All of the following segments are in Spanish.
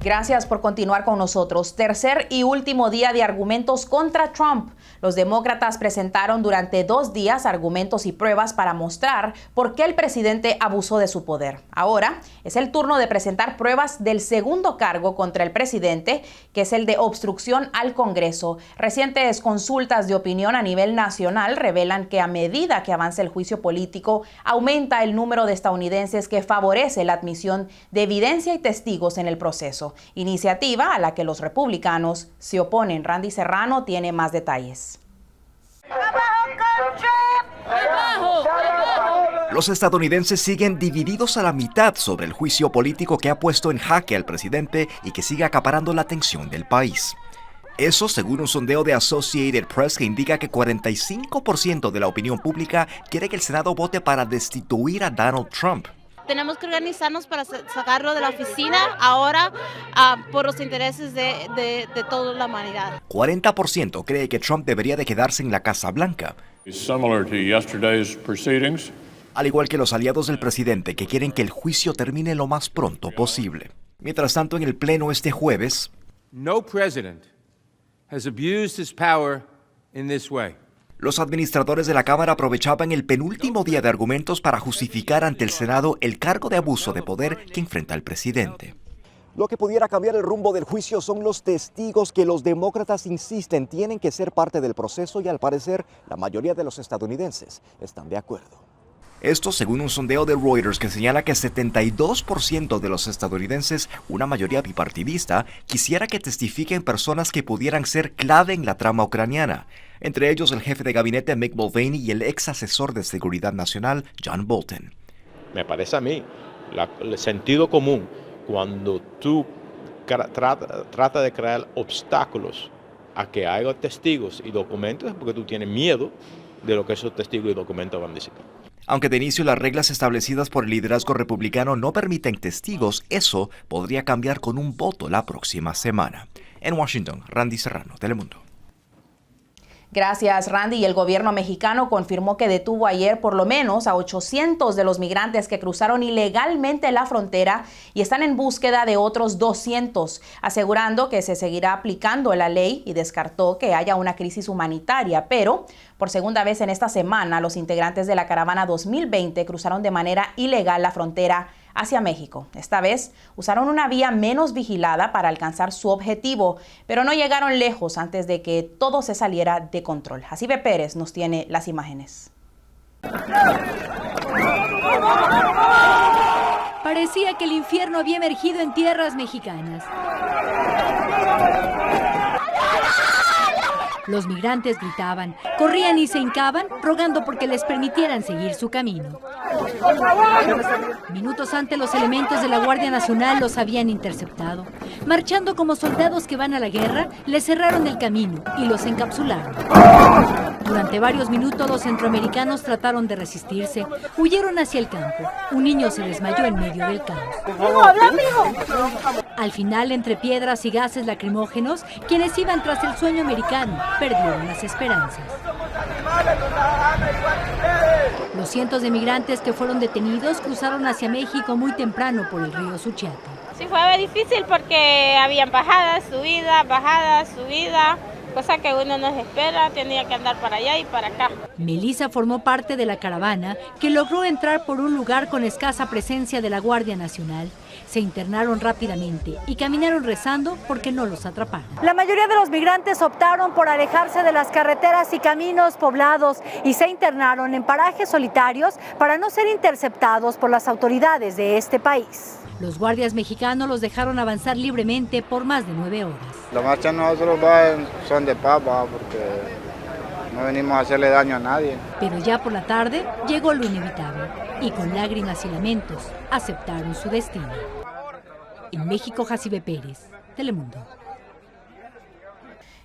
Gracias por continuar con nosotros. Tercer y último día de argumentos contra Trump. Los demócratas presentaron durante 2 días argumentos y pruebas para mostrar por qué el presidente abusó de su poder. Ahora es el turno de presentar pruebas del segundo cargo contra el presidente, que es el de obstrucción al Congreso. Recientes consultas de opinión a nivel nacional revelan que a medida que avanza el juicio político, aumenta el número de estadounidenses que favorece la admisión de evidencia y testigos en el proceso. Iniciativa a la que los republicanos se oponen. Randy Serrano tiene más detalles. Los estadounidenses siguen divididos a la mitad sobre el juicio político que ha puesto en jaque al presidente y que sigue acaparando la atención del país. Eso según un sondeo de Associated Press que indica que 45% de la opinión pública quiere que el Senado vote para destituir a Donald Trump. Tenemos que organizarnos para sacarlo de la oficina ahora por los intereses de toda la humanidad. 40% cree que Trump debería de quedarse en la Casa Blanca. Al igual que los aliados del presidente que quieren que el juicio termine lo más pronto posible. Mientras tanto, en el Pleno este jueves, no president has abused his power in this way. Los administradores de la Cámara aprovechaban el penúltimo día de argumentos para justificar ante el Senado el cargo de abuso de poder que enfrenta el presidente. Lo que pudiera cambiar el rumbo del juicio son los testigos que los demócratas insisten tienen que ser parte del proceso y al parecer la mayoría de los estadounidenses están de acuerdo. Esto según un sondeo de Reuters que señala que 72% de los estadounidenses, una mayoría bipartidista, quisiera que testifiquen personas que pudieran ser clave en la trama ucraniana. Entre ellos el jefe de gabinete Mick Mulvaney y el ex asesor de seguridad nacional John Bolton. Me parece a mí el sentido común cuando tú tratas de crear obstáculos a que haya testigos y documentos es porque tú tienes miedo de lo que esos testigos y documentos van a decir. Aunque de inicio las reglas establecidas por el liderazgo republicano no permiten testigos, eso podría cambiar con un voto la próxima semana. En Washington, Randy Serrano, Telemundo. Gracias, Randy. Y el gobierno mexicano confirmó que detuvo ayer por lo menos a 800 de los migrantes que cruzaron ilegalmente la frontera y están en búsqueda de otros 200, asegurando que se seguirá aplicando la ley y descartó que haya una crisis humanitaria. Pero por segunda vez en esta semana, los integrantes de la caravana 2020 cruzaron de manera ilegal la frontera hacia México. Esta vez usaron una vía menos vigilada para alcanzar su objetivo, pero no llegaron lejos antes de que todo se saliera de control. Jacibe Pérez nos tiene las imágenes. Parecía que el infierno había emergido en tierras mexicanas. Los migrantes gritaban, corrían y se hincaban, rogando porque les permitieran seguir su camino. Minutos antes, los elementos de la Guardia Nacional los habían interceptado. Marchando como soldados que van a la guerra, les cerraron el camino y los encapsularon. Durante varios minutos, los centroamericanos trataron de resistirse, huyeron hacia el campo. Un niño se desmayó en medio del caos. Al final, entre piedras y gases lacrimógenos, quienes iban tras el sueño americano perdieron las esperanzas. Los cientos de migrantes que fueron detenidos cruzaron hacia México muy temprano por el río Suchiate. Sí, fue difícil porque habían bajadas, subida, cosa que uno no se espera, tenía que andar para allá y para acá. Melissa formó parte de la caravana que logró entrar por un lugar con escasa presencia de la Guardia Nacional. Se internaron rápidamente y caminaron rezando porque no los atraparan. La mayoría de los migrantes optaron por alejarse de las carreteras y caminos poblados y se internaron en parajes solitarios para no ser interceptados por las autoridades de este país. Los guardias mexicanos los dejaron avanzar libremente por más de 9 horas. La marcha nosotros son de paz, porque no venimos a hacerle daño a nadie. Pero ya por la tarde llegó lo inevitable y con lágrimas y lamentos aceptaron su destino. En México, Jacibe Pérez, Telemundo.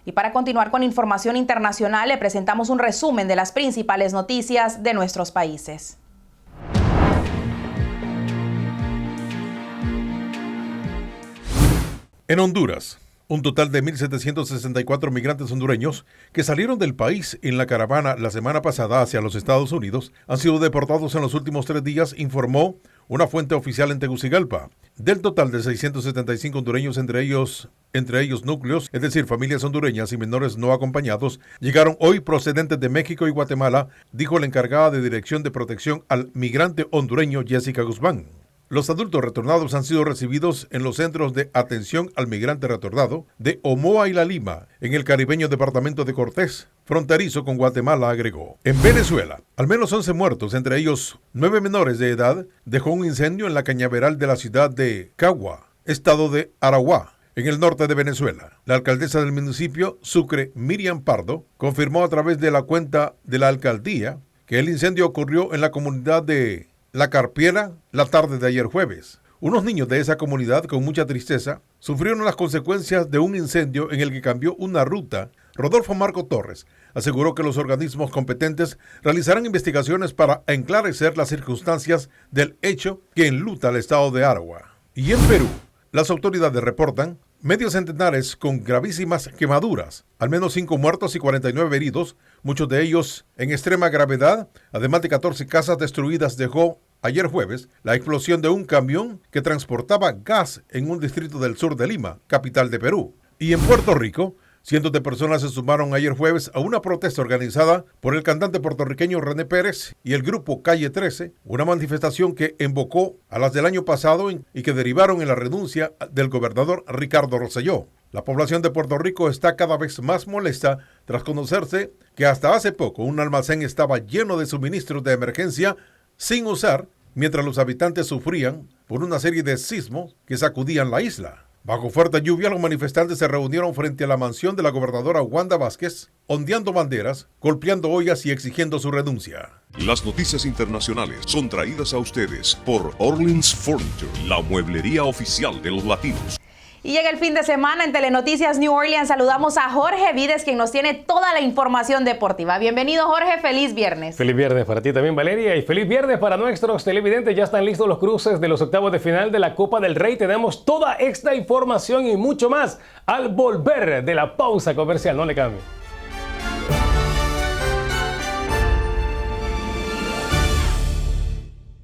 Y para continuar con información internacional, le presentamos un resumen de las principales noticias de nuestros países. En Honduras, un total de 1.764 migrantes hondureños que salieron del país en la caravana la semana pasada hacia los Estados Unidos han sido deportados en los últimos 3 días, informó una fuente oficial en Tegucigalpa. Del total de 675 hondureños, entre ellos núcleos, es decir, familias hondureñas y menores no acompañados, llegaron hoy procedentes de México y Guatemala, dijo la encargada de Dirección de Protección al Migrante Hondureño, Jessica Guzmán. Los adultos retornados han sido recibidos en los centros de atención al migrante retornado de Omoa y La Lima, en el caribeño departamento de Cortés, fronterizo con Guatemala, agregó. En Venezuela, al menos 11 muertos, entre ellos 9 menores de edad, dejó un incendio en la cañaveral de la ciudad de Cagua, estado de Aragua, en el norte de Venezuela. La alcaldesa del municipio, Sucre, Miriam Pardo, confirmó a través de la cuenta de la alcaldía que el incendio ocurrió en la comunidad de La Carpiera la tarde de ayer jueves. Unos niños de esa comunidad, con mucha tristeza, sufrieron las consecuencias de un incendio en el que cambió una ruta. Rodolfo Marco Torres aseguró que los organismos competentes realizarán investigaciones para enclarecer las circunstancias del hecho que enluta al estado de Aragua. Y en Perú, las autoridades reportan medio centenares con gravísimas quemaduras, al menos 5 muertos y 49 heridos, muchos de ellos en extrema gravedad, además de 14 casas destruidas dejó ayer jueves la explosión de un camión que transportaba gas en un distrito del sur de Lima, capital de Perú. Y en Puerto Rico, cientos de personas se sumaron ayer jueves a una protesta organizada por el cantante puertorriqueño René Pérez y el grupo Calle 13, una manifestación que invocó a las del año pasado y que derivaron en la renuncia del gobernador Ricardo Rosselló. La población de Puerto Rico está cada vez más molesta tras conocerse que hasta hace poco un almacén estaba lleno de suministros de emergencia sin usar, mientras los habitantes sufrían por una serie de sismos que sacudían la isla. Bajo fuerte lluvia, los manifestantes se reunieron frente a la mansión de la gobernadora Wanda Vázquez, ondeando banderas, golpeando ollas y exigiendo su renuncia. Las noticias internacionales son traídas a ustedes por Orleans Furniture, la mueblería oficial de los latinos. Y llega el fin de semana en Telenoticias New Orleans. Saludamos a Jorge Vides, quien nos tiene toda la información deportiva. Bienvenido, Jorge. Feliz viernes. Feliz viernes para ti también, Valeria. Y feliz viernes para nuestros televidentes. Ya están listos los cruces de los octavos de final de la Copa del Rey. Tenemos toda esta información y mucho más al volver de la pausa comercial. No le cambie.